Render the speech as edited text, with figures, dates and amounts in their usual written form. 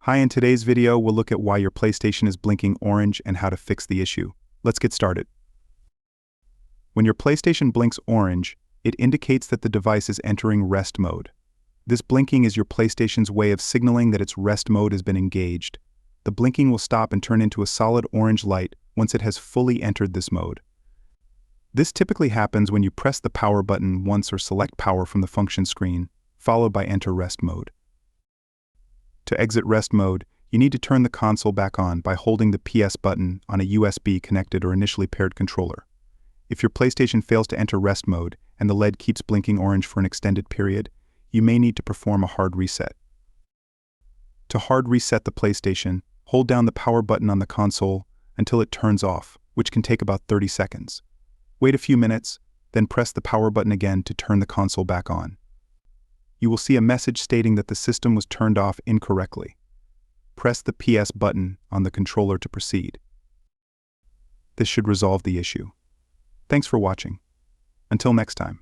Hi, in today's video, we'll look at why your PlayStation is blinking orange and how to fix the issue. Let's get started. When your PlayStation blinks orange, it indicates that the device is entering rest mode. This blinking is your PlayStation's way of signaling that its rest mode has been engaged. The blinking will stop and turn into a solid orange light once it has fully entered this mode. This typically happens when you press the power button once or select power from the function screen, followed by enter rest mode. To exit rest mode, you need to turn the console back on by holding the PS button on a USB connected or initially paired controller. If your PlayStation fails to enter rest mode and the LED keeps blinking orange for an extended period, you may need to perform a hard reset. To hard reset the PlayStation, hold down the power button on the console until it turns off, which can take about 30 seconds. Wait a few minutes, then press the power button again to turn the console back on. You will see a message stating that the system was turned off incorrectly. Press the PS button on the controller to proceed. This should resolve the issue. Thanks for watching. Until next time.